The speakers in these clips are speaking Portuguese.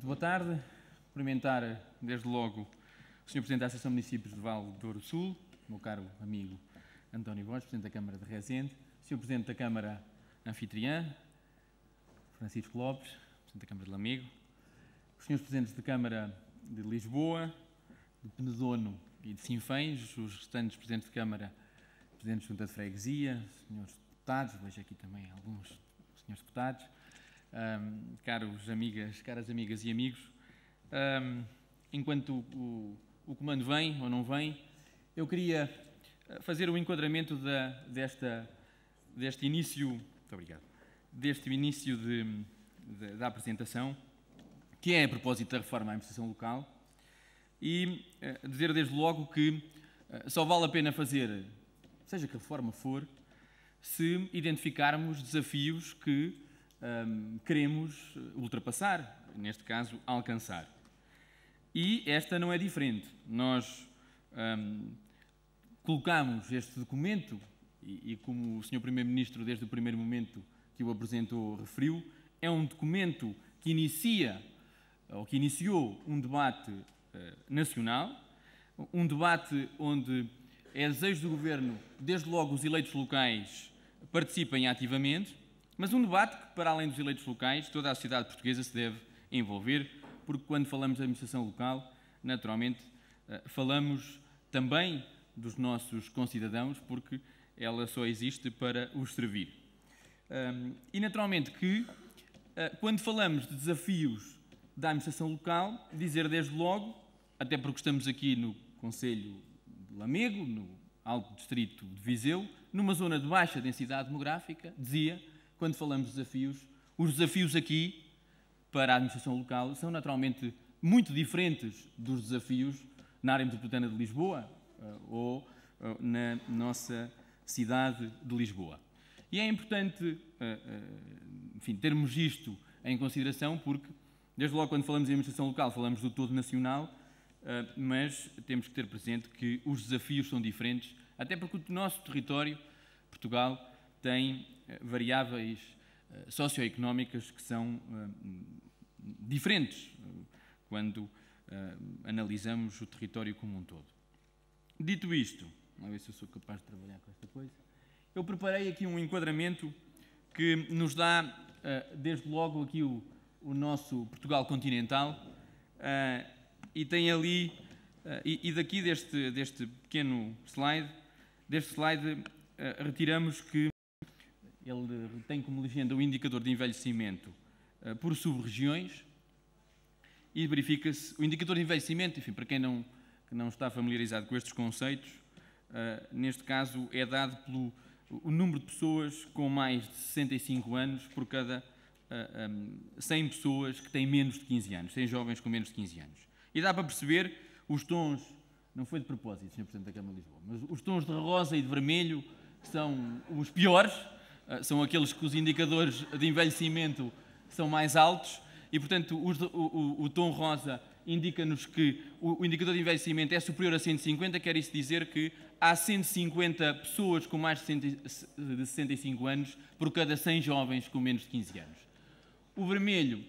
Boa tarde. Cumprimentar, desde logo, o Sr. Presidente da Associação de Municípios de Vale do Douro Sul, meu caro amigo António Borges, Presidente da Câmara de Rezende, Sr. Presidente da Câmara Anfitriã, Francisco Lopes, Presidente da Câmara de Lamego, os Srs. Presidentes da Câmara de Lisboa, de Penedono e de Sinfãs, os restantes Presidentes de Câmara, Presidentes de Junta de Freguesia, Srs. Deputados, vejo aqui também alguns Srs. Deputados, caras amigas e amigos, enquanto o comando vem ou não vem, eu queria fazer o enquadramento deste início, muito obrigado, da apresentação, que é a propósito da reforma à administração local, e dizer desde logo que só vale a pena fazer, seja que reforma for, se identificarmos desafios que queremos ultrapassar, neste caso, alcançar. E esta não é diferente. Nós colocamos este documento, e como o Sr. Primeiro-Ministro, desde o primeiro momento que o apresentou, referiu, é um documento que iniciou um debate nacional, um debate onde é desejo do Governo, desde logo os eleitos locais participem ativamente, mas um debate que, para além dos eleitos locais, toda a sociedade portuguesa se deve envolver, porque quando falamos de administração local, naturalmente, falamos também dos nossos concidadãos, porque ela só existe para os servir. E, naturalmente, que, quando falamos de desafios da administração local, dizer desde logo, até porque estamos aqui no Concelho de Lamego, no Alto Distrito de Viseu, numa zona de baixa densidade demográfica, dizia, quando falamos de desafios, os desafios aqui para a administração local são naturalmente muito diferentes dos desafios na área metropolitana de Lisboa ou na nossa cidade de Lisboa. E é importante, enfim, termos isto em consideração porque, desde logo, quando falamos em administração local, falamos do todo nacional, mas temos que ter presente que os desafios são diferentes, até porque o nosso território, Portugal, tem variáveis socioeconómicas que são diferentes quando analisamos o território como um todo. Dito isto, vamos ver se eu sou capaz de trabalhar com esta coisa, eu preparei aqui um enquadramento que nos dá, desde logo, aqui o nosso Portugal continental e tem ali, e daqui deste pequeno slide, retiramos que ele tem como legenda o indicador de envelhecimento por sub-regiões e verifica-se o indicador de envelhecimento, enfim, para quem não está familiarizado com estes conceitos, neste caso é dado pelo o número de pessoas com mais de 65 anos por cada 100 pessoas que têm menos de 15 anos, 100 jovens com menos de 15 anos. E dá para perceber os tons, não foi de propósito, Sr. Presidente da Câmara de Lisboa, mas os tons de rosa e de vermelho são os piores, são aqueles que os indicadores de envelhecimento são mais altos e, portanto, o tom rosa indica-nos que o indicador de envelhecimento é superior a 150, quer isso dizer que há 150 pessoas com mais de 65 anos por cada 100 jovens com menos de 15 anos. O vermelho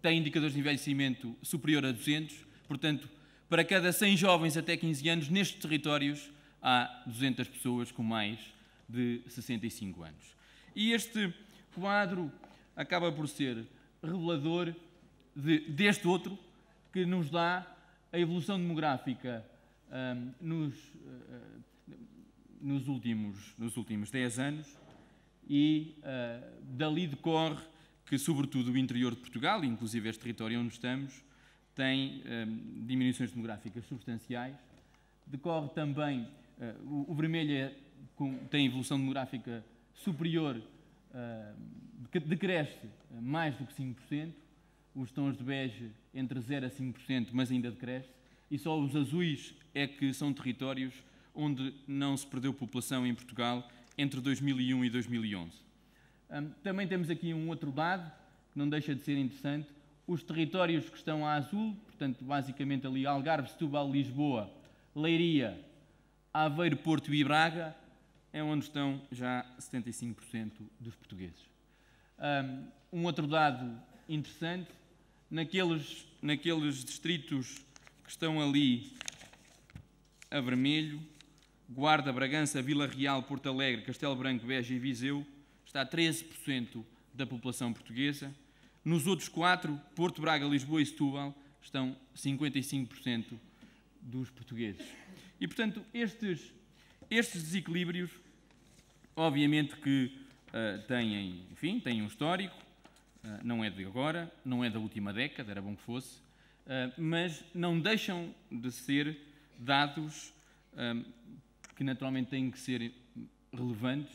tem indicadores de envelhecimento superior a 200, portanto, para cada 100 jovens até 15 anos, nestes territórios há 200 pessoas com mais de 65 anos. E este quadro acaba por ser revelador deste outro, que nos dá a evolução demográfica nos últimos 10 anos e dali decorre que, sobretudo, o interior de Portugal, inclusive este território onde estamos, tem diminuições demográficas substanciais. Decorre também, o vermelho tem evolução demográfica superior, decresce mais do que 5%, os tons de bege entre 0% a 5%, mas ainda decresce, e só os azuis é que são territórios onde não se perdeu população em Portugal entre 2001 e 2011. Também temos aqui um outro dado, que não deixa de ser interessante, os territórios que estão a azul, portanto, basicamente ali Algarve, Setúbal, Lisboa, Leiria, Aveiro, Porto e Braga, é onde estão já 75% dos portugueses. Um outro dado interessante naqueles distritos que estão ali a vermelho, Guarda, Bragança, Vila Real, Porto Alegre, Castelo Branco, Beja e Viseu, está 13% da população portuguesa. Nos outros 4, Porto, Braga, Lisboa e Setúbal, estão 55% dos portugueses. E, portanto, estes desequilíbrios, obviamente que têm um histórico, não é de agora, não é da última década, era bom que fosse, mas não deixam de ser dados que naturalmente têm que ser relevantes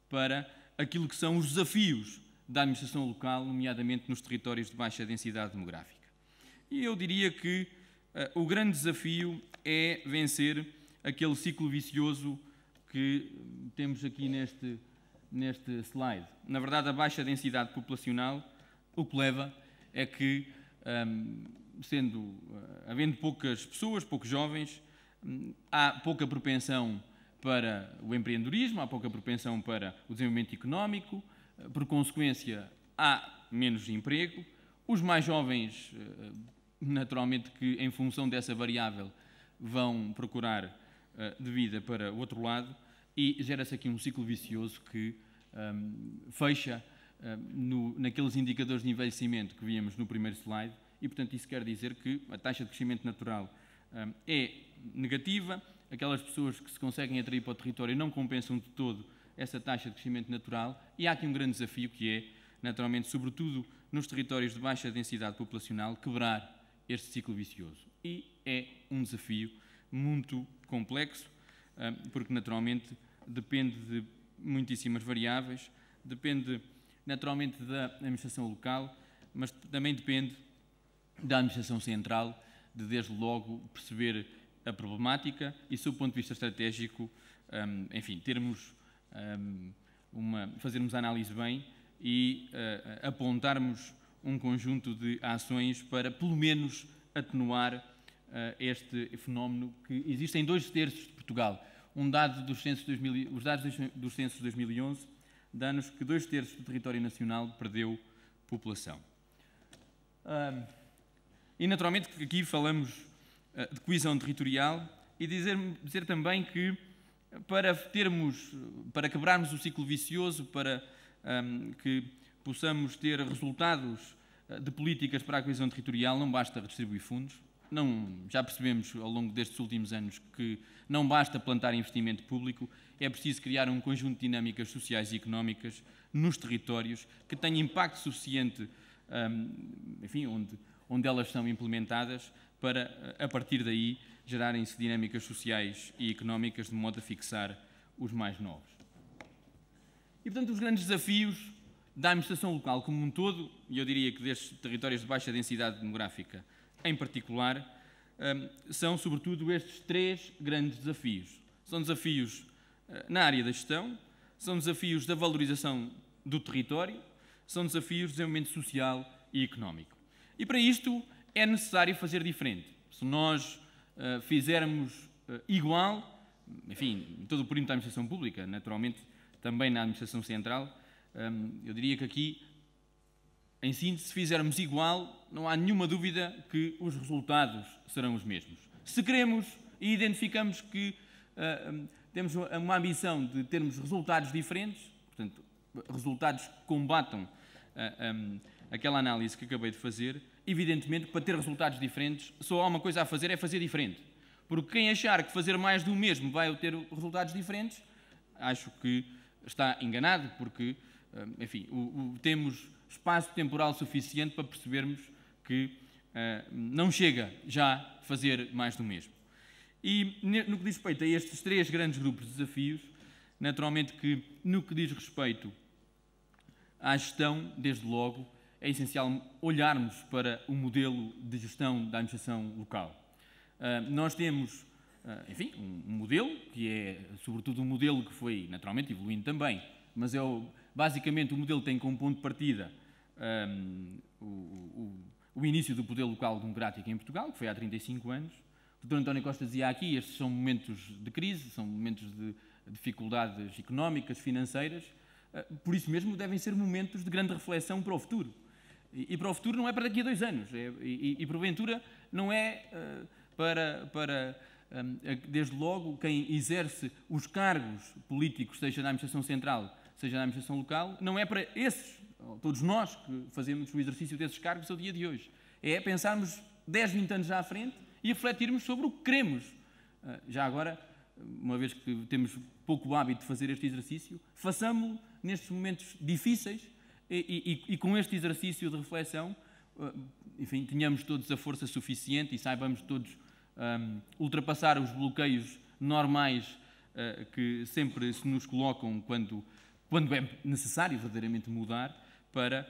para aquilo que são os desafios da administração local, nomeadamente nos territórios de baixa densidade demográfica. E eu diria que o grande desafio é vencer aquele ciclo vicioso que temos aqui neste slide. Na verdade, a baixa densidade populacional, o que leva é que, havendo poucas pessoas, poucos jovens, há pouca propensão para o empreendedorismo, há pouca propensão para o desenvolvimento económico, por consequência, há menos emprego. Os mais jovens, naturalmente, que em função dessa variável vão procurar de vida para o outro lado e gera-se aqui um ciclo vicioso que fecha naqueles indicadores de envelhecimento que víamos no primeiro slide e, portanto, isso quer dizer que a taxa de crescimento natural é negativa. Aquelas pessoas que se conseguem atrair para o território não compensam de todo essa taxa de crescimento natural e há aqui um grande desafio que é, naturalmente, sobretudo nos territórios de baixa densidade populacional, quebrar este ciclo vicioso. E é um desafio muito complexo, porque, naturalmente, depende de muitíssimas variáveis, depende, naturalmente, da administração local, mas também depende da administração central, de, desde logo, perceber a problemática e, sob o ponto de vista estratégico, enfim, fazermos a análise bem e apontarmos um conjunto de ações para, pelo menos, atenuar este fenómeno que existe em 2/3 de Portugal. Os dados dos censos de 2011 dão-nos que 2/3 do território nacional perdeu população. E, naturalmente, que aqui falamos de coesão territorial e dizer também que para quebrarmos o ciclo vicioso, para que possamos ter resultados de políticas para a coesão territorial, não basta redistribuir fundos. Já percebemos ao longo destes últimos anos que não basta plantar investimento público, é preciso criar um conjunto de dinâmicas sociais e económicas nos territórios que tenham impacto suficiente, enfim, onde elas são implementadas, para, a partir daí, gerarem-se dinâmicas sociais e económicas de modo a fixar os mais novos. E, portanto, os grandes desafios da administração local como um todo, e eu diria que destes territórios de baixa densidade demográfica em particular, são, sobretudo, estes 3 grandes desafios. São desafios na área da gestão, são desafios da valorização do território, são desafios de desenvolvimento social e económico. E, para isto, é necessário fazer diferente. Se nós fizermos igual, enfim, em todo o perímetro da administração pública, naturalmente também na administração central, eu diria que aqui, em síntese, se fizermos igual, não há nenhuma dúvida que os resultados serão os mesmos. Se queremos e identificamos que temos uma ambição de termos resultados diferentes, portanto, resultados que combatam aquela análise que acabei de fazer, evidentemente, para ter resultados diferentes, só há uma coisa a fazer, é fazer diferente. Porque quem achar que fazer mais do mesmo vai ter resultados diferentes, acho que está enganado, porque, enfim, temos espaço temporal suficiente para percebermos que não chega já fazer mais do mesmo. E no que diz respeito a estes 3 grandes grupos de desafios, naturalmente que no que diz respeito à gestão, desde logo, é essencial olharmos para o modelo de gestão da administração local. Nós temos, enfim, um modelo que é, sobretudo, um modelo que foi, naturalmente, evoluindo também, mas basicamente o modelo tem como ponto de partida o início do poder local democrático em Portugal, que foi há 35 anos. O Dr. António Costa dizia aqui, estes são momentos de crise, são momentos de dificuldades económicas, financeiras, por isso mesmo devem ser momentos de grande reflexão para o futuro. E para o futuro não é para daqui a 2 anos. E porventura não é desde logo, quem exerce os cargos políticos, seja na administração central, seja na administração local, não é para esses, todos nós que fazemos o exercício desses cargos ao dia de hoje. É pensarmos 10, 20 anos já à frente e refletirmos sobre o que queremos. Já agora, uma vez que temos pouco hábito de fazer este exercício, façamos-lo nestes momentos difíceis e com este exercício de reflexão, enfim, tenhamos todos a força suficiente e saibamos todos ultrapassar os bloqueios normais que sempre se nos colocam quando é necessário verdadeiramente mudar para,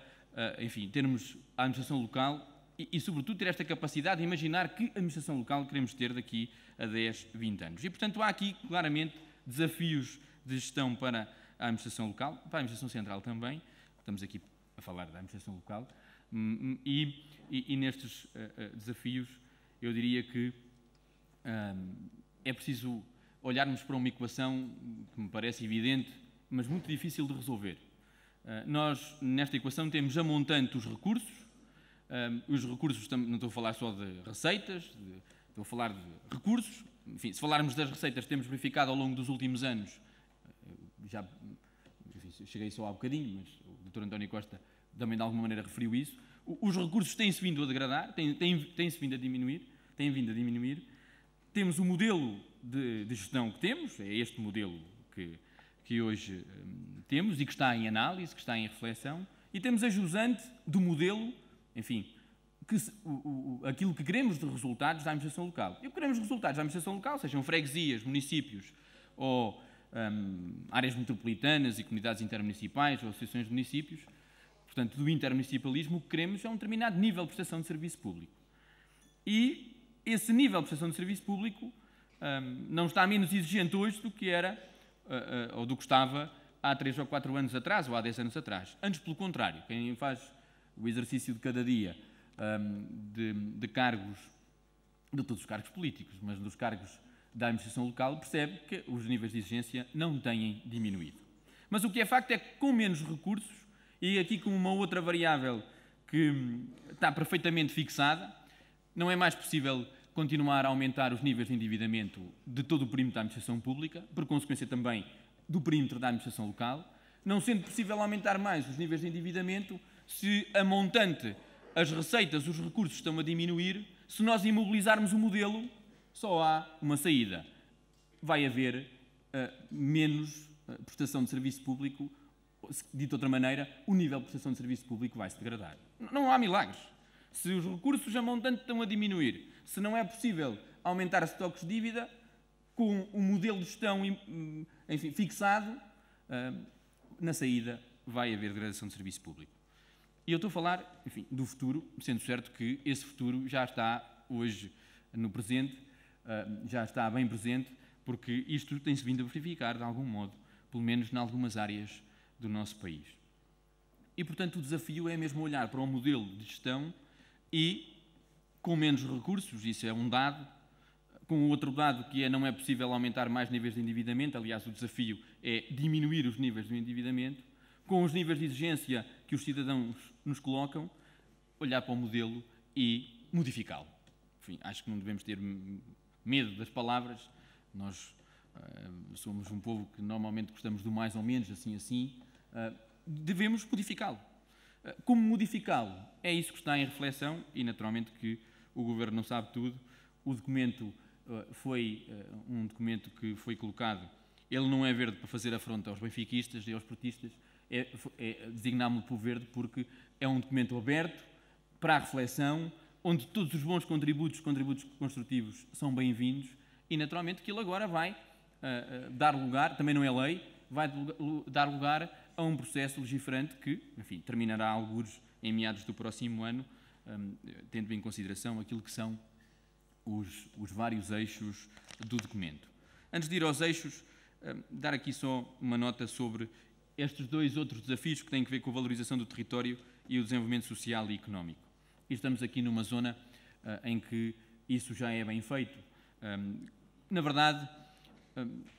enfim, termos a administração local e, sobretudo, ter esta capacidade de imaginar que administração local queremos ter daqui a 10, 20 anos. E, portanto, há aqui, claramente, desafios de gestão para a administração local, para a administração central também. Estamos aqui a falar da administração local. E nestes desafios, eu diria que é preciso olharmos para uma equação que me parece evidente, mas muito difícil de resolver. Nós, nesta equação, temos a montante os recursos. Os recursos, não estou a falar só de receitas, estou a falar de recursos. Enfim, se falarmos das receitas, temos verificado ao longo dos últimos anos, enfim, cheguei só há bocadinho, mas o Dr. António Costa também de alguma maneira referiu isso. Os recursos têm-se vindo a degradar, têm-se vindo a diminuir, têm vindo a diminuir. Temos o modelo de gestão que temos, é este modelo que hoje temos e que está em análise, que está em reflexão, e temos a jusante do modelo, enfim, aquilo que queremos de resultados da administração local. E o que queremos de resultados da administração local, sejam freguesias, municípios ou áreas metropolitanas e comunidades intermunicipais ou associações de municípios, portanto, do intermunicipalismo, o que queremos é um determinado nível de prestação de serviço público. E esse nível de prestação de serviço público não está menos exigente hoje do que era ou do que estava há 3 ou 4 anos atrás ou há 10 anos atrás. Antes, pelo contrário, quem faz o exercício de cada dia de cargos, de todos os cargos políticos, mas dos cargos da administração local, percebe que os níveis de exigência não têm diminuído. Mas o que é facto é que com menos recursos, e aqui com uma outra variável que está perfeitamente fixada, não é mais possível continuar a aumentar os níveis de endividamento de todo o perímetro da administração pública, por consequência também do perímetro da administração local, não sendo possível aumentar mais os níveis de endividamento se a montante, as receitas, os recursos estão a diminuir. Se nós imobilizarmos o modelo, só há uma saída. Vai haver menos prestação de serviço público. Dito de outra maneira, o nível de prestação de serviço público vai se degradar. Não há milagres. Se os recursos a montante estão a diminuir, se não é possível aumentar os estoques de dívida, com o modelo de gestão, enfim, fixado, na saída vai haver degradação de serviço público. E eu estou a falar, enfim, do futuro, sendo certo que esse futuro já está hoje no presente, já está bem presente, porque isto tem-se vindo a verificar de algum modo, pelo menos em algumas áreas do nosso país. E, portanto, o desafio é mesmo olhar para um modelo de gestão e, com menos recursos, isso é um dado, com outro dado que não é possível aumentar mais níveis de endividamento, aliás, o desafio é diminuir os níveis de endividamento, com os níveis de exigência que os cidadãos nos colocam, olhar para o modelo e modificá-lo. Enfim, acho que não devemos ter medo das palavras, nós somos um povo que normalmente gostamos do mais ou menos, assim, devemos modificá-lo. Como modificá-lo? É isso que está em reflexão e, naturalmente, que o Governo não sabe tudo. O documento foi um documento que foi colocado, ele não é verde para fazer afronta aos benfiquistas e aos portistas, designámo-lo por verde porque é um documento aberto para a reflexão, onde todos os bons contributos construtivos são bem-vindos e, naturalmente, que ele agora vai dar lugar, também não é lei, vai dar lugar a um processo legiferante que, enfim, terminará algures em meados do próximo ano, tendo em consideração aquilo que são os vários eixos do documento. Antes de ir aos eixos, dar aqui só uma nota sobre estes 2 outros desafios que têm a ver com a valorização do território e o desenvolvimento social e económico. E estamos aqui numa zona em que isso já é bem feito. Na verdade,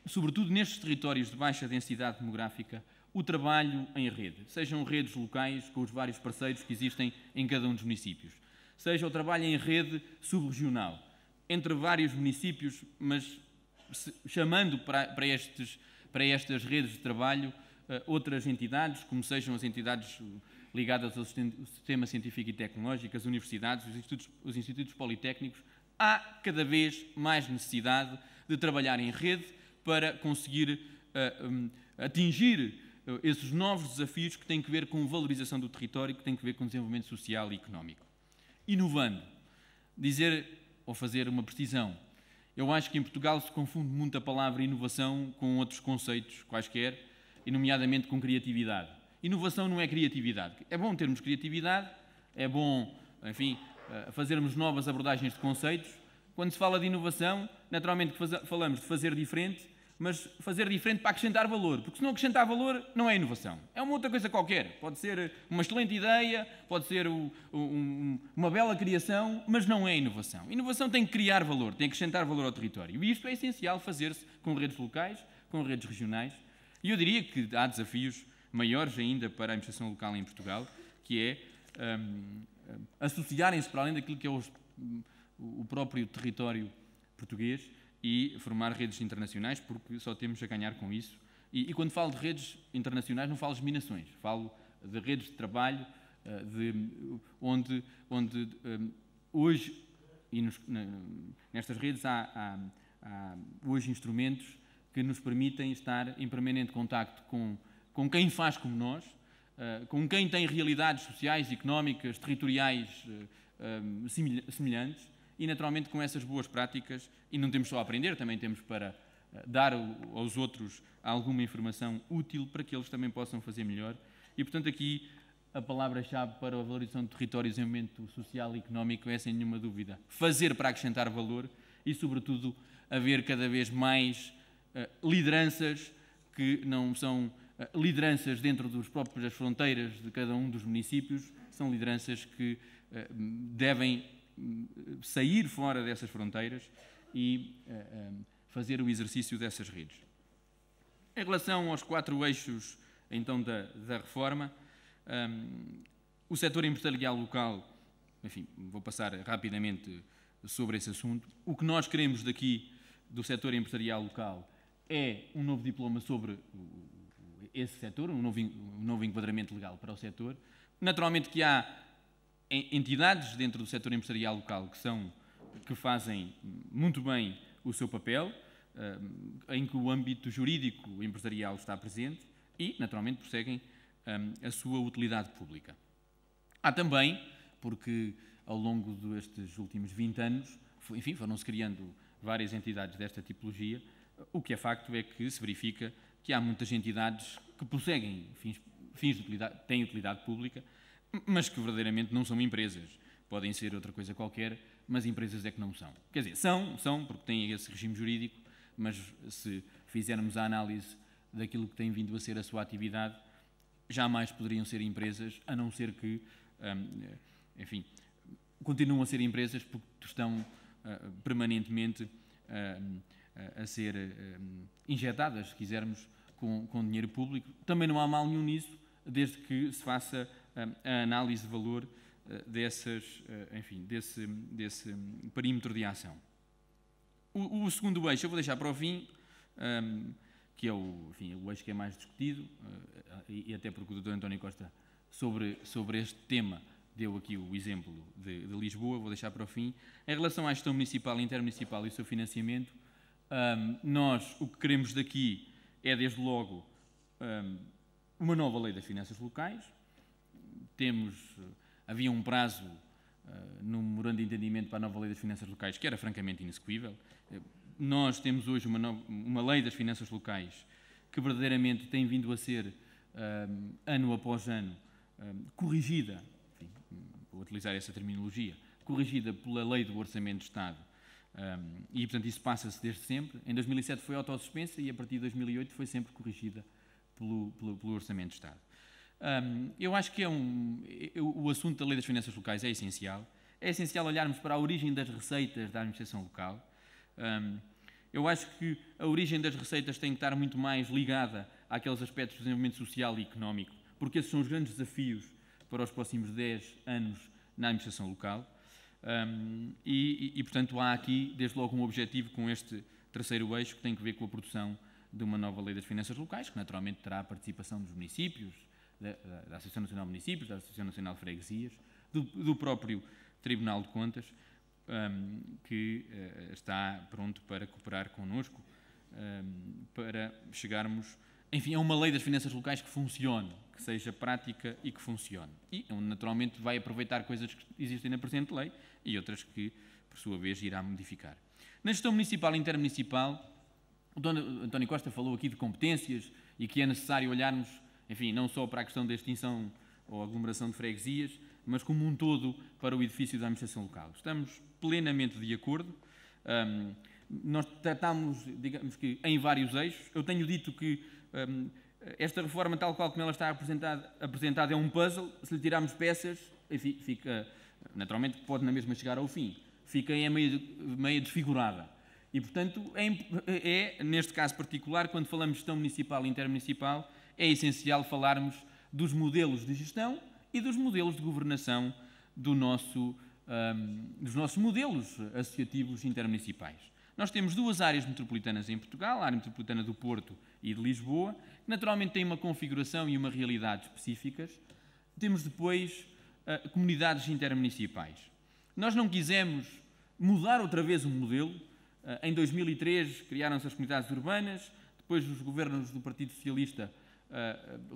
sobretudo nestes territórios de baixa densidade demográfica, o trabalho em rede, sejam redes locais com os vários parceiros que existem em cada um dos municípios, seja o trabalho em rede subregional, entre vários municípios, mas chamando para estas redes de trabalho outras entidades, como sejam as entidades ligadas ao sistema científico e tecnológico, as universidades, os institutos politécnicos. Há cada vez mais necessidade de trabalhar em rede para conseguir atingir esses novos desafios que têm que ver com valorização do território, que têm que ver com desenvolvimento social e económico. Inovando, dizer ou fazer uma precisão. Eu acho que em Portugal se confunde muito a palavra inovação com outros conceitos quaisquer, e nomeadamente com criatividade. Inovação não é criatividade. É bom termos criatividade, é bom, enfim, fazermos novas abordagens de conceitos. Quando se fala de inovação, naturalmente falamos de fazer diferente, mas fazer diferente para acrescentar valor, porque se não acrescentar valor, não é inovação. É uma outra coisa qualquer. Pode ser uma excelente ideia, pode ser uma bela criação, mas não é inovação. Inovação tem que criar valor, tem que acrescentar valor ao território. E isto é essencial fazer-se com redes locais, com redes regionais. E eu diria que há desafios maiores ainda para a administração local em Portugal, que é associarem-se para além daquilo que é o próprio território português e formar redes internacionais, porque só temos a ganhar com isso. E quando falo de redes internacionais, não falo de minações, falo de redes de trabalho, onde hoje, e nestas redes há hoje instrumentos que nos permitem estar em permanente contacto com quem faz como nós, com quem tem realidades sociais, económicas, territoriais semelhantes, e naturalmente com essas boas práticas, e não temos só a aprender, também temos para dar aos outros alguma informação útil para que eles também possam fazer melhor. E portanto aqui a palavra-chave para a valorização do território e desenvolvimento social e económico é sem nenhuma dúvida fazer para acrescentar valor e sobretudo haver cada vez mais lideranças que não são lideranças dentro das próprias fronteiras de cada um dos municípios, são lideranças que devem sair fora dessas fronteiras e fazer o exercício dessas redes. Em relação aos 4 eixos então da reforma, o setor empresarial local, enfim, vou passar rapidamente sobre esse assunto. O que nós queremos daqui do setor empresarial local é um novo diploma sobre esse setor, um novo enquadramento legal para o setor. Naturalmente que há entidades dentro do setor empresarial local que fazem muito bem o seu papel, em que o âmbito jurídico empresarial está presente e, naturalmente, prosseguem a sua utilidade pública. Há também, porque ao longo destes últimos 20 anos, enfim, foram-se criando várias entidades desta tipologia, o que é facto é que se verifica que há muitas entidades que prosseguem fins de utilidade, têm utilidade pública, mas que verdadeiramente não são empresas. Podem ser outra coisa qualquer, mas empresas é que não são. Quer dizer, são porque têm esse regime jurídico, mas se fizermos a análise daquilo que tem vindo a ser a sua atividade, jamais poderiam ser empresas, a não ser que, enfim, continuam a ser empresas porque estão permanentemente a ser injetadas, se quisermos, com dinheiro público. Também não há mal nenhum nisso, desde que se faça a análise de valor desse perímetro de ação. O segundo eixo eu vou deixar para o fim, que é o eixo que é mais discutido, e até porque o Dr. António Costa, sobre este tema, deu aqui o exemplo de Lisboa, vou deixar para o fim. Em relação à gestão municipal e intermunicipal e o seu financiamento, nós o que queremos daqui é, desde logo, uma nova lei das finanças locais. Havia um prazo no memorando de entendimento para a nova lei das finanças locais que era francamente inexequível. Nós temos hoje uma lei das finanças locais que verdadeiramente tem vindo a ser, ano após ano, corrigida, enfim, vou utilizar essa terminologia, corrigida pela lei do Orçamento de Estado. E, portanto, isso passa-se desde sempre. Em 2007 foi autossuspensa e, a partir de 2008, foi sempre corrigida pelo Orçamento de Estado. Eu acho que o assunto da Lei das Finanças Locais é essencial. É essencial olharmos para a origem das receitas da administração local. Eu acho que a origem das receitas tem que estar muito mais ligada àqueles aspectos do desenvolvimento social e económico, porque esses são os grandes desafios para os próximos 10 anos na administração local. Portanto, há aqui, desde logo, um objetivo com este terceiro eixo, que tem que ver com a produção de uma nova lei das finanças locais, que naturalmente terá a participação dos municípios, da Associação Nacional de Municípios, da Associação Nacional de Freguesias, do próprio Tribunal de Contas, que está pronto para cooperar connosco, para chegarmos, enfim, a uma lei das finanças locais que funcione, que seja prática e que funcione. E, naturalmente, vai aproveitar coisas que existem na presente lei e outras que, por sua vez, irá modificar. Na gestão municipal e intermunicipal, o Dr. António Costa falou aqui de competências e que é necessário olharmos, enfim, não só para a questão da extinção ou aglomeração de freguesias, mas como um todo para o edifício da administração local. Estamos plenamente de acordo. Nós tratamos, digamos que, em vários eixos. Eu tenho dito que esta reforma, tal qual como ela está apresentada, é um puzzle. Se lhe tirarmos peças, enfim, fica, naturalmente, pode na mesma chegar ao fim. Fica meio desfigurada. E, portanto, neste caso particular, quando falamos de gestão municipal e intermunicipal, é essencial falarmos dos modelos de gestão e dos modelos de governação dos nossos modelos associativos intermunicipais. Nós temos duas áreas metropolitanas em Portugal, a área metropolitana do Porto e de Lisboa, que naturalmente têm uma configuração e uma realidade específicas. Temos depois comunidades intermunicipais. Nós não quisemos mudar outra vez o modelo. Em 2003 criaram-se as comunidades urbanas, depois os governos do Partido Socialista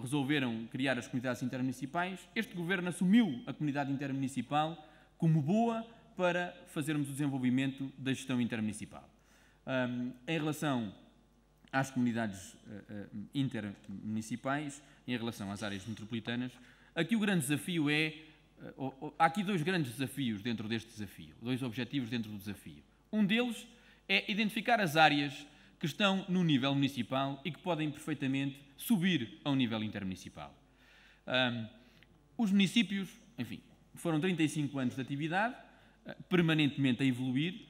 resolveram criar as comunidades intermunicipais. Este governo assumiu a comunidade intermunicipal como boa para fazermos o desenvolvimento da gestão intermunicipal. Em relação às comunidades intermunicipais, em relação às áreas metropolitanas, aqui o grande desafio há aqui dois grandes desafios dentro deste desafio, dois objetivos dentro do desafio. Um deles é identificar as áreas que estão no nível municipal e que podem perfeitamente subir ao nível intermunicipal. Os municípios, enfim, foram 35 anos de atividade, permanentemente a evoluir,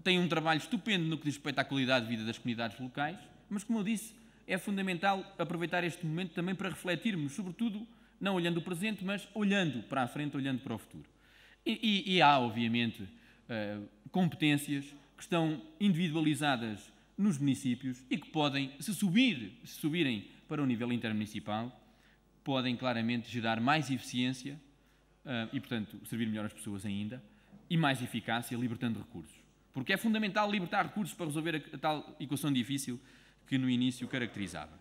têm um trabalho estupendo no que diz respeito à qualidade de vida das comunidades locais, mas, como eu disse, é fundamental aproveitar este momento também para refletirmos, sobretudo, não olhando o presente, mas olhando para a frente, olhando para o futuro. E há, obviamente, competências que estão individualizadas nos municípios e que podem, se subirem para o nível intermunicipal, podem claramente gerar mais eficiência e, portanto, servir melhor as pessoas ainda, e mais eficácia, libertando recursos. Porque é fundamental libertar recursos para resolver a tal equação difícil que no início caracterizava.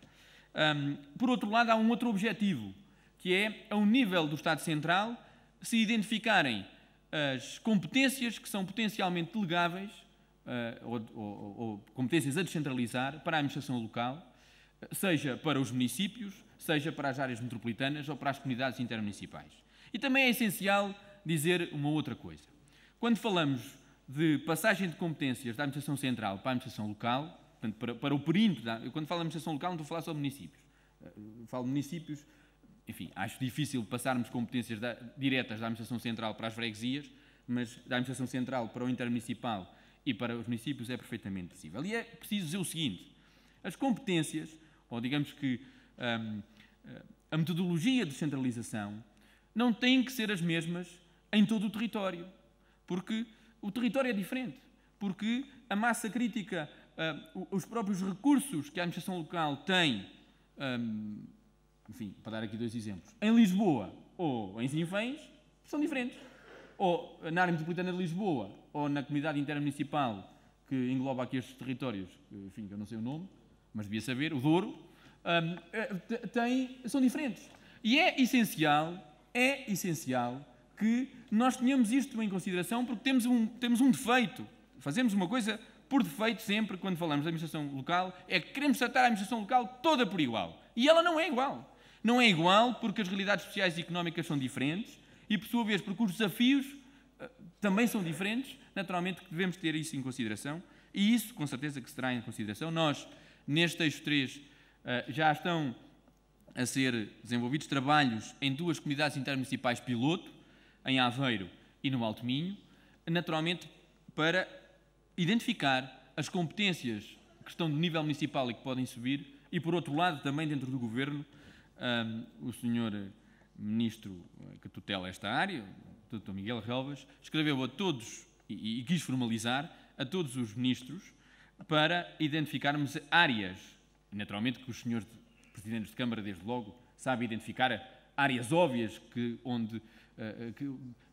Por outro lado, há um outro objetivo, que é, a um nível do Estado Central, se identificarem as competências que são potencialmente delegáveis ou competências a descentralizar para a administração local, seja para os municípios, seja para as áreas metropolitanas ou para as comunidades intermunicipais. E também é essencial dizer uma outra coisa. Quando falamos de passagem de competências da administração central para a administração local, portanto, para o perímetro, quando falo de administração local não estou a falar só de municípios. Falo de municípios, enfim, acho difícil passarmos competências diretas da administração central para as freguesias, mas da administração central para o intermunicipal e para os municípios é perfeitamente possível. E é preciso dizer o seguinte, as competências, ou digamos que a metodologia de descentralização, não têm que ser as mesmas em todo o território, porque o território é diferente, porque a massa crítica, os próprios recursos que a administração local tem, enfim, para dar aqui dois exemplos, em Lisboa ou em Sinfãs, são diferentes. Ou na área metropolitana de Lisboa, ou na comunidade intermunicipal que engloba aqui estes territórios, enfim, que eu não sei o nome, mas devia saber, o Douro, são diferentes. E é essencial que nós tenhamos isto em consideração, porque temos um defeito. Fazemos uma coisa por defeito sempre, quando falamos da administração local, é que queremos tratar a administração local toda por igual. E ela não é igual. Não é igual porque as realidades sociais e económicas são diferentes e, por sua vez, porque os desafios também são diferentes. Naturalmente que devemos ter isso em consideração e isso, com certeza, que se terá em consideração. Nós, neste eixo 3, já estão a ser desenvolvidos trabalhos em duas comunidades intermunicipais piloto, em Aveiro e no Alto Minho, naturalmente para identificar as competências que estão no nível municipal e que podem subir e, por outro lado, também dentro do Governo, o senhor Ministro que tutela esta área, o Dr. Miguel Relvas, escreveu a todos, e quis formalizar, a todos os ministros, para identificarmos áreas, e naturalmente que os senhores Presidentes de Câmara, desde logo, sabem identificar áreas óbvias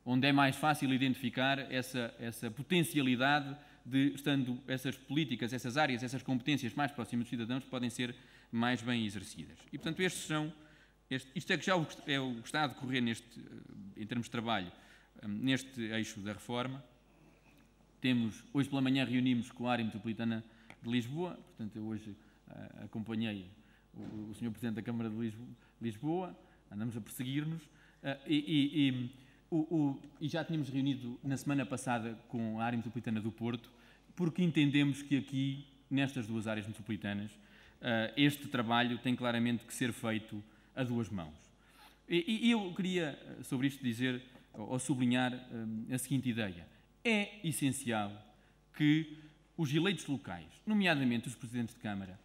onde é mais fácil identificar essa potencialidade de, estando essas políticas, essas áreas, essas competências mais próximas dos cidadãos, podem ser mais bem exercidas. E, portanto, isto é que já é o que está a decorrer em termos de trabalho, neste eixo da reforma. Hoje pela manhã reunimos com a área metropolitana de Lisboa, portanto, eu hoje acompanhei o Sr. Presidente da Câmara de Lisboa, andamos a perseguir-nos, e já tínhamos reunido na semana passada com a área metropolitana do Porto, porque entendemos que aqui, nestas duas áreas metropolitanas, este trabalho tem claramente que ser feito a duas mãos. E eu queria, sobre isto, dizer ou sublinhar a seguinte ideia. É essencial que os eleitos locais, nomeadamente os Presidentes de Câmara,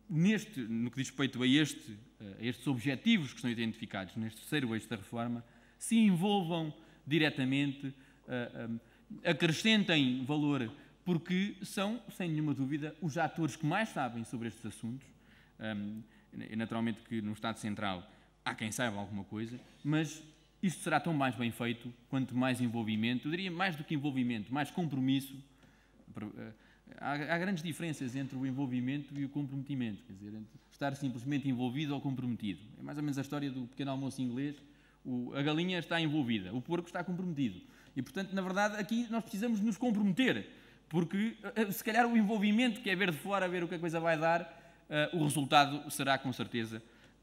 no que diz respeito a estes objetivos que estão identificados neste terceiro eixo da reforma, se envolvam diretamente, acrescentem valor, porque são, sem nenhuma dúvida, os atores que mais sabem sobre estes assuntos. Naturalmente que no Estado Central há quem saiba alguma coisa, mas isto será tão mais bem feito quanto mais envolvimento, eu diria mais do que envolvimento, mais compromisso. Há grandes diferenças entre o envolvimento e o comprometimento, quer dizer, entre estar simplesmente envolvido ou comprometido. É mais ou menos a história do pequeno almoço inglês. A galinha está envolvida, o porco está comprometido. E, portanto, na verdade, aqui nós precisamos nos comprometer, porque se calhar o envolvimento, que é ver de fora, ver o que a coisa vai dar, o resultado será com certeza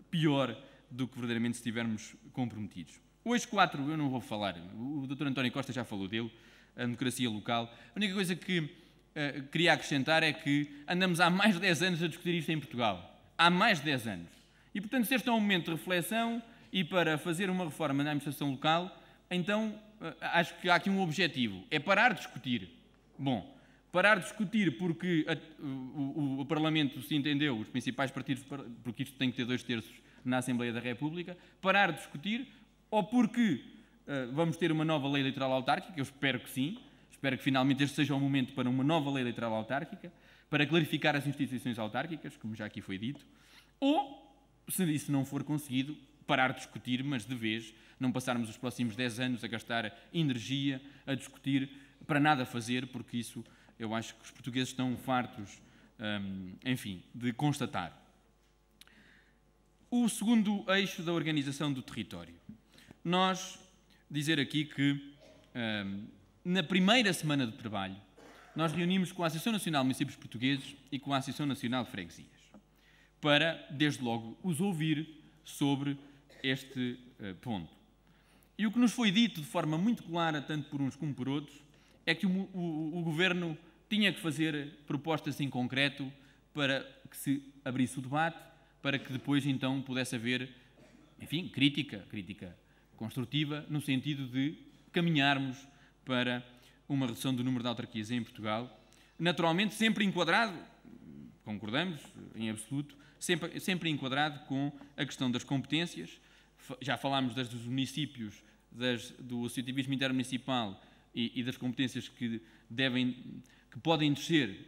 pior do que verdadeiramente se estivermos comprometidos. O eixo 4 eu não vou falar, o Dr. António Costa já falou dele, a democracia local. A única coisa que queria acrescentar é que andamos há mais de 10 anos a discutir isto em Portugal. Há mais de 10 anos. E, portanto, se este é um momento de reflexão e para fazer uma reforma na administração local, então acho que há aqui um objetivo, é parar de discutir. Bom, parar de discutir porque o Parlamento se entendeu, os principais partidos, porque isto tem que ter 2/3 na Assembleia da República, parar de discutir, ou porque vamos ter uma nova lei eleitoral autárquica, eu espero que sim, espero que finalmente este seja o momento para uma nova lei eleitoral autárquica, para clarificar as instituições autárquicas, como já aqui foi dito, ou, se isso não for conseguido, parar de discutir, mas de vez, não passarmos os próximos 10 anos a gastar energia, a discutir, para nada fazer, porque isso eu acho que os portugueses estão fartos, enfim, de constatar. O segundo eixo da organização do território. Nós dizer aqui que na primeira semana de trabalho nós reunimos com a Associação Nacional de Municípios Portugueses e com a Associação Nacional de Freguesias para, desde logo, os ouvir sobre este ponto. E o que nos foi dito de forma muito clara, tanto por uns como por outros, é que o Governo tinha que fazer propostas em concreto para que se abrisse o debate, para que depois então pudesse haver, enfim, crítica construtiva, no sentido de caminharmos para uma redução do número de autarquias em Portugal, naturalmente sempre enquadrado, concordamos em absoluto, sempre enquadrado com a questão das competências. Já falámos dos municípios, do associativismo intermunicipal e das competências que podem descer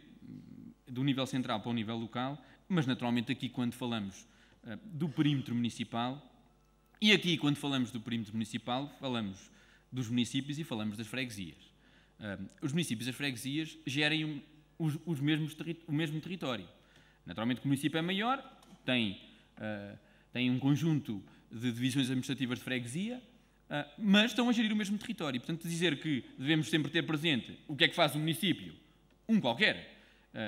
do nível central para o nível local, mas naturalmente aqui quando falamos do perímetro municipal, e aqui quando falamos do perímetro municipal falamos dos municípios e falamos das freguesias. Os municípios e as freguesias gerem o mesmo território. Naturalmente que o município é maior, tem um conjunto de divisões administrativas de freguesia, mas estão a gerir o mesmo território. Portanto, dizer que devemos sempre ter presente o que é que faz o município, qualquer,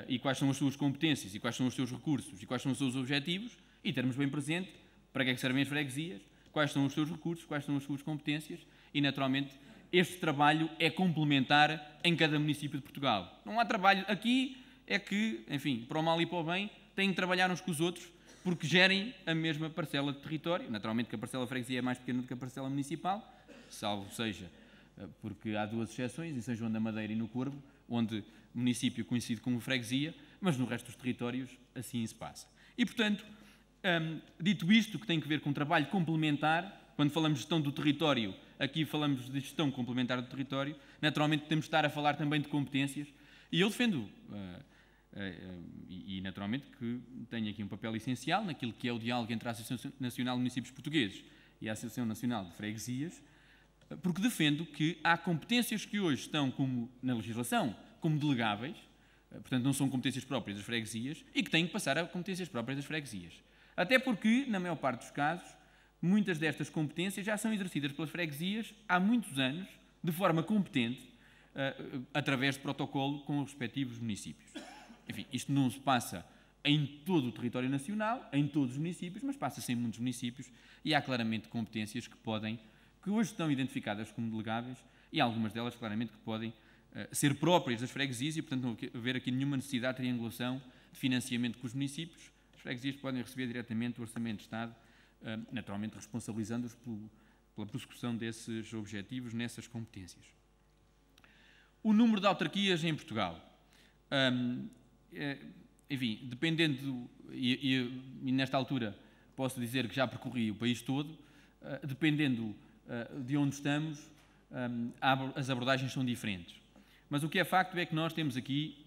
e quais são as suas competências, e quais são os seus recursos, e quais são os seus objetivos, e termos bem presente para que é que servem as freguesias, quais são os seus recursos, quais são as suas competências, e naturalmente este trabalho é complementar em cada município de Portugal. Não há trabalho aqui, é que, enfim, para o mal e para o bem, têm que trabalhar uns com os outros, porque gerem a mesma parcela de território. Naturalmente que a parcela freguesia é mais pequena do que a parcela municipal, salvo seja porque há duas exceções, em São João da Madeira e no Corvo, onde o município coincide com a freguesia, mas no resto dos territórios assim se passa. E, portanto, dito isto, que tem que ver com trabalho complementar, quando falamos de gestão do território, aqui falamos de gestão complementar do território, naturalmente temos de estar a falar também de competências, e eu defendo, e naturalmente que tenho aqui um papel essencial naquilo que é o diálogo entre a Associação Nacional de Municípios Portugueses e a Associação Nacional de Freguesias, porque defendo que há competências que hoje estão como na legislação como delegáveis, portanto não são competências próprias das freguesias, e que têm que passar a competências próprias das freguesias. Até porque, na maior parte dos casos, muitas destas competências já são exercidas pelas freguesias há muitos anos, de forma competente, através de protocolo com os respectivos municípios. Enfim, isto não se passa em todo o território nacional, em todos os municípios, mas passa-se em muitos municípios, e há claramente competências que hoje estão identificadas como delegáveis, e algumas delas claramente que podem ser próprias das freguesias, e portanto não haver aqui nenhuma necessidade de triangulação de financiamento com os municípios. As freguesias podem receber diretamente o Orçamento de Estado, naturalmente responsabilizando-os pela prossecução desses objetivos nessas competências. O número de autarquias em Portugal. Enfim, dependendo, e nesta altura posso dizer que já percorri o país todo, dependendo de onde estamos, as abordagens são diferentes. Mas o que é facto é que nós temos aqui,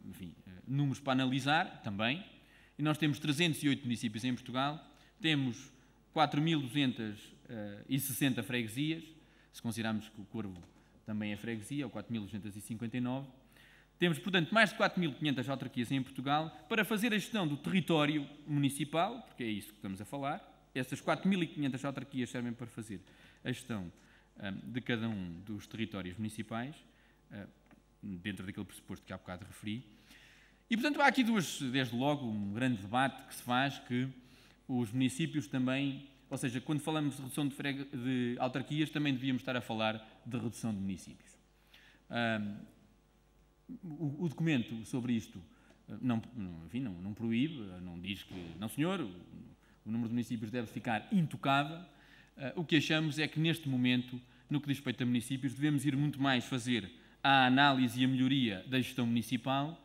enfim, números para analisar também, e nós temos 308 municípios em Portugal, temos 4.260 freguesias, se considerarmos que o Corvo também é freguesia, ou 4.259. Temos, portanto, mais de 4.500 autarquias em Portugal para fazer a gestão do território municipal, porque é isso que estamos a falar. Essas 4.500 autarquias servem para fazer a gestão de cada um dos territórios municipais, dentro daquele pressuposto que há bocado referi. E, portanto, há aqui desde logo, um grande debate que se faz que os municípios também, ou seja, quando falamos de redução de autarquias, também devíamos estar a falar de redução de municípios. O documento sobre isto não proíbe, não diz que, não senhor, o número de municípios deve ficar intocável. O que achamos é que, neste momento, no que diz respeito a municípios, devemos ir muito mais fazer a análise e a melhoria da gestão municipal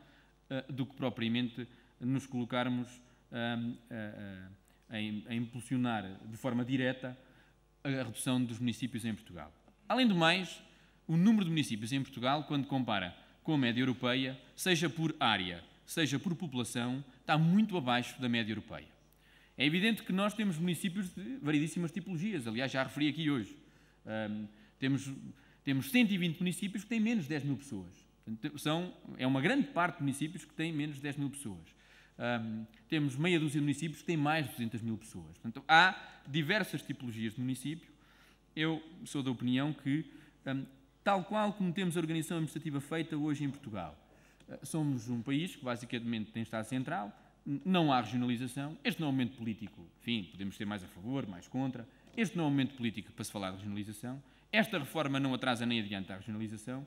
do que propriamente nos colocarmos a impulsionar de forma direta a redução dos municípios em Portugal. Além do mais, o número de municípios em Portugal, quando compara com a média europeia, seja por área, seja por população, está muito abaixo da média europeia. É evidente que nós temos municípios de variedíssimas tipologias, aliás, já referi aqui hoje. Temos 120 municípios que têm menos de 10 mil pessoas. É uma grande parte de municípios que têm menos de 10 mil pessoas. Temos meia dúzia de municípios que têm mais de 200 mil pessoas. Portanto, há diversas tipologias de município. Eu sou da opinião que, tal qual como temos a organização administrativa feita hoje em Portugal, somos um país que basicamente tem Estado central, não há regionalização. Este não é um momento político, enfim, podemos ter mais a favor, mais contra. Este não é um momento político para se falar de regionalização. Esta reforma não atrasa nem adianta a regionalização.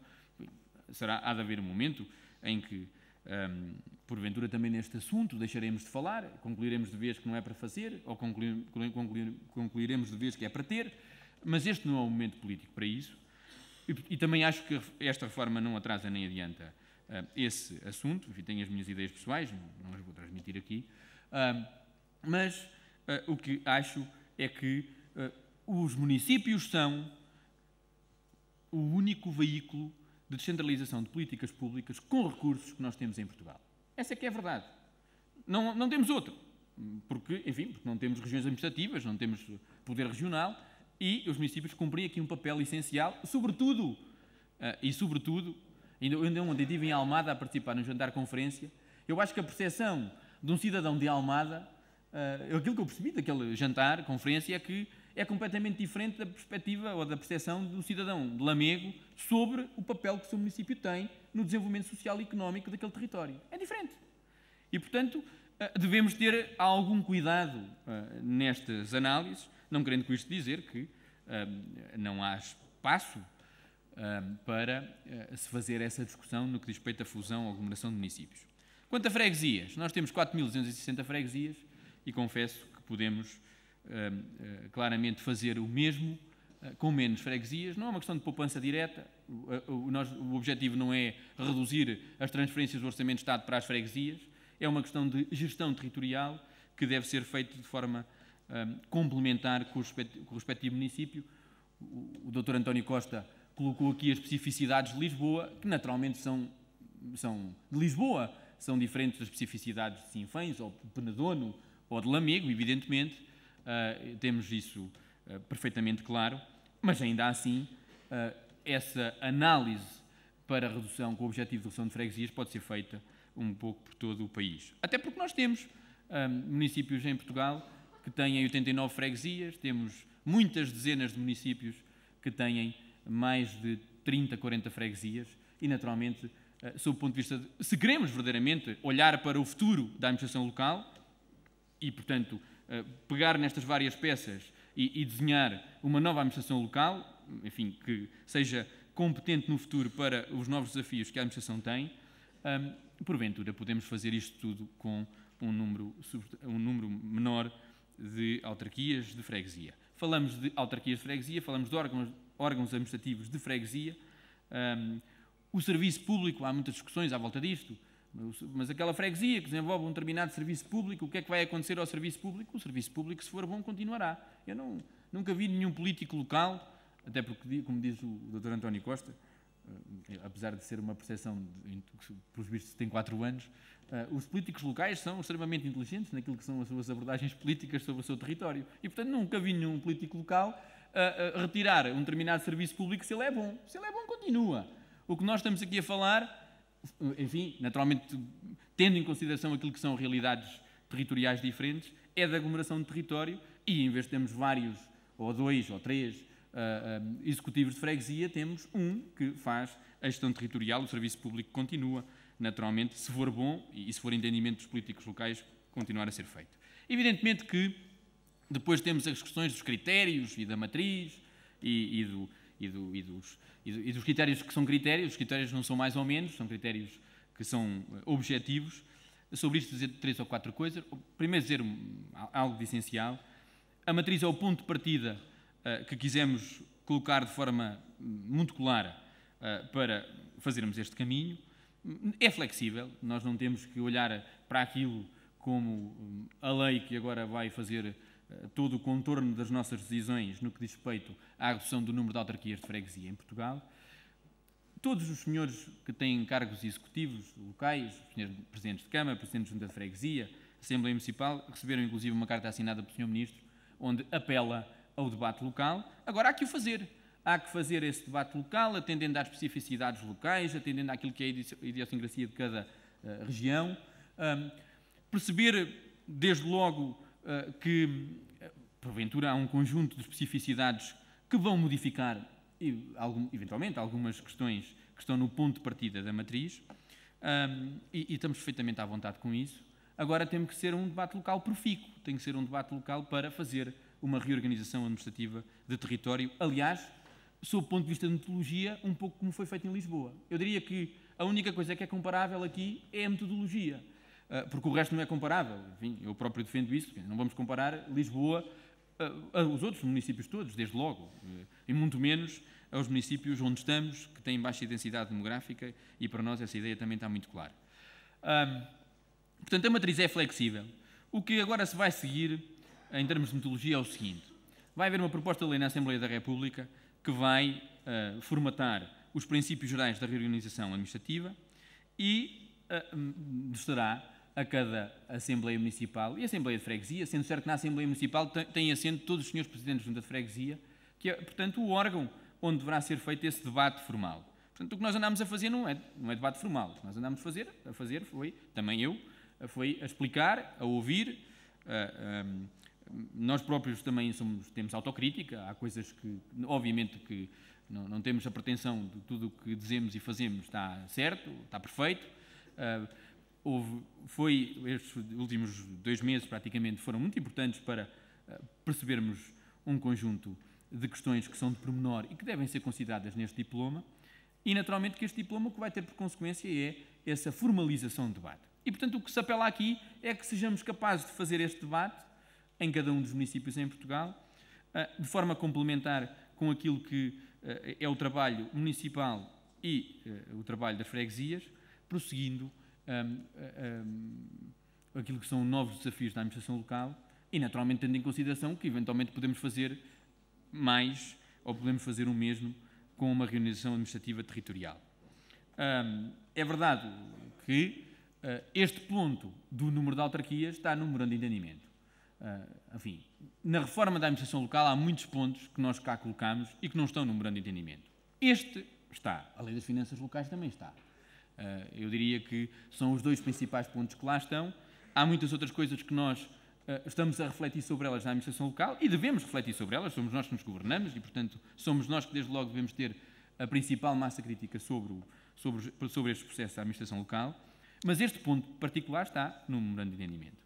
Há de haver um momento em que, porventura também neste assunto, deixaremos de falar, concluiremos de vez que não é para fazer, ou concluiremos de vez que é para ter, mas este não é o momento político para isso. E também acho que esta reforma não atrasa nem adianta esse assunto. Enfim, tenho as minhas ideias pessoais, não as vou transmitir aqui, mas o que acho é que os municípios são o único veículo de descentralização de políticas públicas com recursos que nós temos em Portugal. Essa é que é a verdade. Não temos outro, porque não temos regiões administrativas, não temos poder regional, e os municípios cumprem aqui um papel essencial, sobretudo, ainda ontem estive em Almada a participar num jantar-conferência. Eu acho que a percepção de um cidadão de Almada, aquilo que eu percebi daquele jantar-conferência, é que é completamente diferente da perspectiva ou da percepção do cidadão de Lamego sobre o papel que o seu município tem no desenvolvimento social e económico daquele território. É diferente. E, portanto, devemos ter algum cuidado nestas análises, não querendo com isto dizer que não há espaço para se fazer essa discussão no que diz respeito à fusão ou aglomeração de municípios. Quanto a freguesias, nós temos 4.260 freguesias e confesso que podemos claramente fazer o mesmo com menos freguesias. Não é uma questão de poupança direta. O objetivo não é reduzir as transferências do Orçamento de Estado para as freguesias, é uma questão de gestão territorial que deve ser feito de forma complementar com o respectivo município. O Dr. António Costa colocou aqui as especificidades de Lisboa, que naturalmente são de Lisboa, são diferentes das especificidades de Sinfãs, ou de Penedono, ou de Lamego, evidentemente, temos isso perfeitamente claro, mas ainda assim, essa análise para a redução, com o objetivo de redução de freguesias, pode ser feita um pouco por todo o país. Até porque nós temos municípios em Portugal que têm 89 freguesias, temos muitas dezenas de municípios que têm mais de 30, 40 freguesias e, naturalmente, sob o ponto de vista de, se queremos verdadeiramente olhar para o futuro da administração local e, portanto, pegar nestas várias peças e desenhar uma nova administração local, enfim, que seja competente no futuro para os novos desafios que a administração tem, porventura podemos fazer isto tudo com um número menor de autarquias de freguesia. Falamos de autarquias de freguesia, falamos de órgãos administrativos de freguesia. O serviço público, há muitas discussões à volta disto, mas aquela freguesia que desenvolve um determinado serviço público, o que é que vai acontecer ao serviço público? O serviço público, se for bom, continuará. Eu nunca vi nenhum político local, até porque, como diz o Dr. António Costa, apesar de ser uma percepção que, pelos vistos, tem 4 anos, os políticos locais são extremamente inteligentes naquilo que são as suas abordagens políticas sobre o seu território. E, portanto, nunca vi nenhum político local retirar um determinado serviço público se ele é bom. Se ele é bom, continua. O que nós estamos aqui a falar, enfim, naturalmente, tendo em consideração aquilo que são realidades territoriais diferentes, é da aglomeração de território e, em vez de termos vários, ou 2 ou 3 executivos de freguesia, temos um que faz a gestão territorial, o serviço público continua, naturalmente, se for bom e se for entendimento dos políticos locais, continuar a ser feito. Evidentemente que depois temos as questões dos critérios e da matriz e dos critérios que são critérios. Os critérios não são mais ou menos, são critérios que são objetivos. Sobre isto dizer 3 ou 4 coisas. Primeiro dizer algo de essencial. A matriz é o ponto de partida que quisemos colocar de forma muito clara para fazermos este caminho. É flexível, nós não temos que olhar para aquilo como a lei que agora vai fazer todo o contorno das nossas decisões no que diz respeito à redução do número de autarquias de freguesia em Portugal. Todos os senhores que têm cargos executivos locais, os senhores presidentes de Câmara, presidentes de Junta de Freguesia, Assembleia Municipal, receberam inclusive uma carta assinada pelo Sr. Ministro, onde apela ao debate local. Agora há que o fazer. Há que fazer esse debate local, atendendo às especificidades locais, atendendo àquilo que é a idiosincrasia de cada região. Perceber, desde logo, que, porventura, há um conjunto de especificidades que vão modificar, eventualmente, algumas questões que estão no ponto de partida da matriz, e estamos perfeitamente à vontade com isso. Agora tem que ser um debate local profícuo, tem que ser um debate local para fazer uma reorganização administrativa de território, aliás, sob o ponto de vista de metodologia, um pouco como foi feito em Lisboa. Eu diria que a única coisa que é comparável aqui é a metodologia, porque o resto não é comparável. Enfim, eu próprio defendo isso, não vamos comparar Lisboa aos outros municípios todos, desde logo, e muito menos aos municípios onde estamos, que têm baixa densidade demográfica, e para nós essa ideia também está muito clara. Portanto, a matriz é flexível. O que agora se vai seguir, em termos de metodologia, é o seguinte. Vai haver uma proposta de lei na Assembleia da República que vai formatar os princípios gerais da reorganização administrativa e estará a cada Assembleia Municipal e Assembleia de Freguesia, sendo certo que na Assembleia Municipal têm assento todos os senhores Presidentes de Junta de Freguesia, que é, portanto, o órgão onde deverá ser feito esse debate formal. Portanto, o que nós andámos a fazer não é debate formal. O que nós andámos a fazer foi, também eu, foi a explicar, a ouvir. Nós próprios também temos autocrítica. Há coisas que, obviamente, que não temos a pretensão de tudo o que dizemos e fazemos está certo, está perfeito. Estes últimos 2 meses, praticamente, foram muito importantes para percebermos um conjunto de questões que são de pormenor e que devem ser consideradas neste diploma. E, naturalmente, que este diploma o que vai ter por consequência é essa formalização do debate. E, portanto, o que se apela aqui é que sejamos capazes de fazer este debate em cada um dos municípios em Portugal, de forma complementar com aquilo que é o trabalho municipal e o trabalho das freguesias, prosseguindo aquilo que são novos desafios da administração local e, naturalmente, tendo em consideração que, eventualmente, podemos fazer mais ou podemos fazer o mesmo com uma reorganização administrativa territorial. É verdade que este ponto do número de autarquias está no memorando de entendimento. Enfim, na reforma da administração local há muitos pontos que nós cá colocamos e que não estão no memorando de entendimento. Este está. A lei das finanças locais também está. Eu diria que são os dois principais pontos que lá estão. Há muitas outras coisas que nós estamos a refletir sobre elas na administração local e devemos refletir sobre elas. Somos nós que nos governamos e, portanto, somos nós que desde logo devemos ter a principal massa crítica sobre este processo da administração local. Mas este ponto particular está no memorando de entendimento.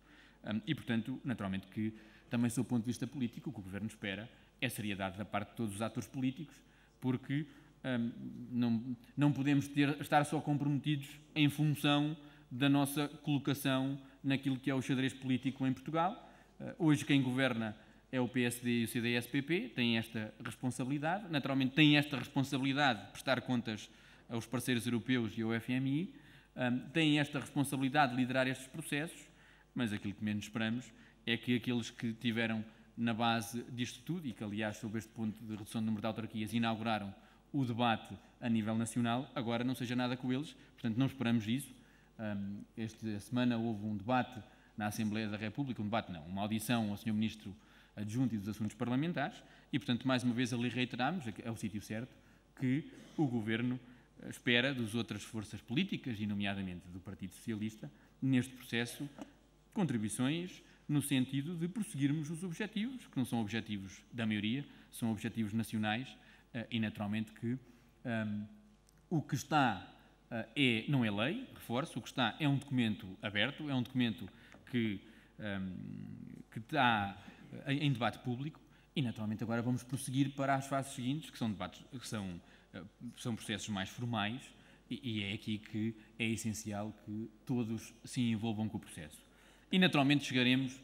E, portanto, naturalmente que também, sob o ponto de vista político, o que o Governo espera é seriedade da parte de todos os atores políticos, porque não podemos estar só comprometidos em função da nossa colocação naquilo que é o xadrez político em Portugal. Hoje quem governa é o PSD e o CDS-PP, têm esta responsabilidade. Naturalmente têm esta responsabilidade de prestar contas aos parceiros europeus e ao FMI, têm esta responsabilidade de liderar estes processos, mas aquilo que menos esperamos é que aqueles que tiveram na base disto tudo, e que aliás sob este ponto de redução do número de autarquias inauguraram o debate a nível nacional, agora não seja nada com eles, portanto não esperamos isso. Esta semana houve um debate na Assembleia da República, uma audição ao Sr. Ministro Adjunto e dos Assuntos Parlamentares, e portanto mais uma vez ali reiteramos, é o sítio certo, que o Governo espera das outras forças políticas, e nomeadamente do Partido Socialista, neste processo, contribuições no sentido de prosseguirmos os objetivos, que não são objetivos da maioria, são objetivos nacionais, e naturalmente que o que está não é lei, reforço, o que está é um documento aberto, é um documento que está em debate público e naturalmente agora vamos prosseguir para as fases seguintes, que são debates, são processos mais formais e é aqui que é essencial que todos se envolvam com o processo. E naturalmente chegaremos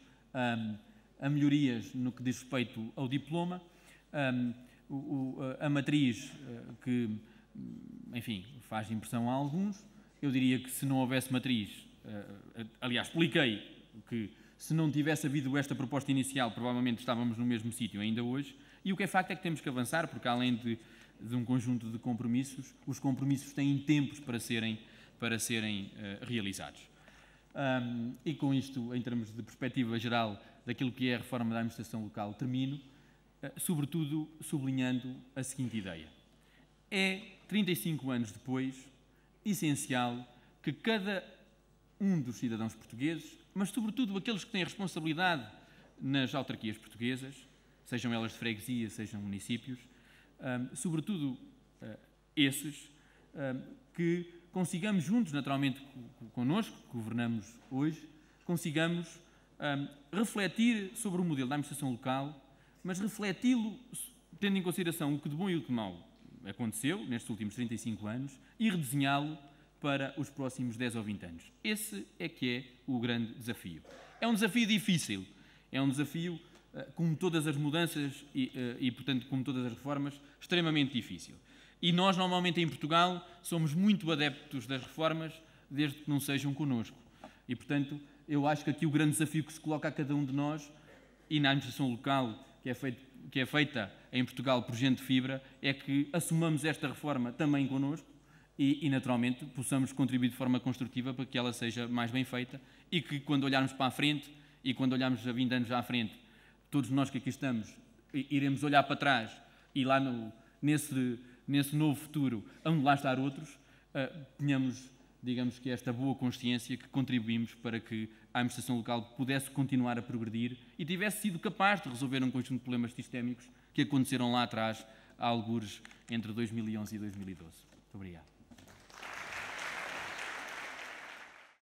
a melhorias no que diz respeito ao diploma, a matriz que, enfim, faz impressão a alguns. Eu diria que se não houvesse matriz, aliás, expliquei que se não tivesse havido esta proposta inicial, provavelmente estávamos no mesmo sítio ainda hoje. E o que é facto é que temos que avançar, porque além de um conjunto de compromissos, os compromissos têm tempos para serem realizados. E com isto, em termos de perspectiva geral daquilo que é a reforma da administração local, termino, sobretudo sublinhando a seguinte ideia. É, 35 anos depois, essencial que cada um dos cidadãos portugueses, mas sobretudo aqueles que têm responsabilidade nas autarquias portuguesas, sejam elas de freguesia, sejam municípios, sobretudo esses, que consigamos juntos, naturalmente connosco, que governamos hoje, consigamos refletir sobre o modelo da administração local, mas refleti-lo tendo em consideração o que de bom e o que de mau aconteceu nestes últimos 35 anos e redesenhá-lo para os próximos 10 ou 20 anos. Esse é que é o grande desafio. É um desafio difícil, é um desafio, como todas as mudanças e, portanto, como todas as reformas, extremamente difícil. E nós, normalmente, em Portugal, somos muito adeptos das reformas, desde que não sejam connosco. E, portanto, eu acho que aqui o grande desafio que se coloca a cada um de nós, e na administração local, que é feita em Portugal por gente de fibra, é que assumamos esta reforma também connosco e, naturalmente, possamos contribuir de forma construtiva para que ela seja mais bem feita e que, quando olharmos para a frente e quando olharmos a 20 anos à frente, todos nós que aqui estamos iremos olhar para trás e lá nesse novo futuro, onde lá estar outros, tenhamos, digamos que esta boa consciência que contribuímos para que a administração local pudesse continuar a progredir e tivesse sido capaz de resolver um conjunto de problemas sistémicos que aconteceram lá atrás, há algures entre 2011 e 2012. Muito obrigado.